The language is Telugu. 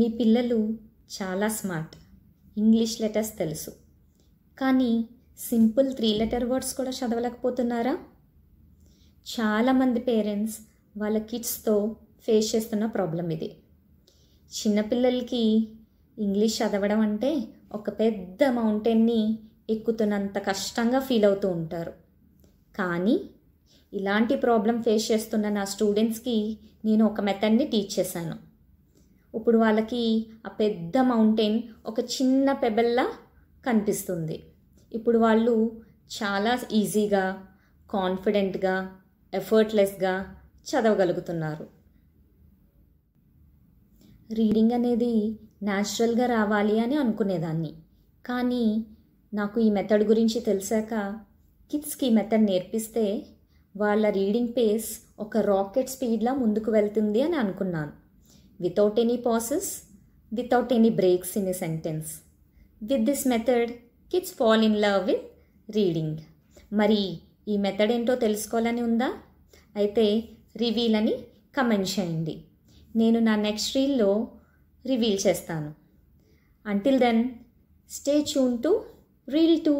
మీ పిల్లలు చాలా స్మార్ట్, ఇంగ్లీష్ లెటర్స్ తెలుసు, కానీ సింపుల్ 3 లెటర్ వర్డ్స్ కూడా చదవలేకపోతున్నారా? చాలామంది పేరెంట్స్ వాళ్ళ కిడ్స్తో ఫేస్ చేస్తున్న ప్రాబ్లం ఇది. చిన్నపిల్లలకి ఇంగ్లీష్ చదవడం అంటే ఒక పెద్ద మౌంటైన్ని ఎక్కుతున్నంత కష్టంగా ఫీల్ అవుతూ ఉంటారు. కానీ ఇలాంటి ప్రాబ్లం ఫేస్ చేస్తున్న నా స్టూడెంట్స్కి నేను ఒక మెథడ్ని టీచ్ చేశాను. ఇప్పుడు వాళ్ళకి ఆ పెద్ద మౌంటైన్ ఒక చిన్న పెబెల్లా కనిపిస్తుంది. ఇప్పుడు వాళ్ళు చాలా ఈజీగా, కాన్ఫిడెంట్గా, ఎఫర్ట్లెస్గా చదవగలుగుతున్నారు. రీడింగ్ అనేది న్యాచురల్గా రావాలి అని అనుకునేదాన్ని, కానీ నాకు ఈ మెథడ్ గురించి తెలిసాక కిడ్స్కి ఈ మెథడ్ నేర్పిస్తే వాళ్ళ రీడింగ్ పేస్ ఒక రాకెట్ స్పీడ్లా ముందుకు వెళ్తుంది అని అనుకున్నాను. Without any pauses, without any breaks in a sentence. With this method kids fall in love with reading. మరి ఈ మెథడ్ ఏంటో తెలుసుకోవాలని ఉందా? అయితే రివీల్ అని కమెంట్ చేయండి. నేను నా నెక్స్ట్ రీల్లో రివీల్ చేస్తాను. Until then, stay tune to Reel 2.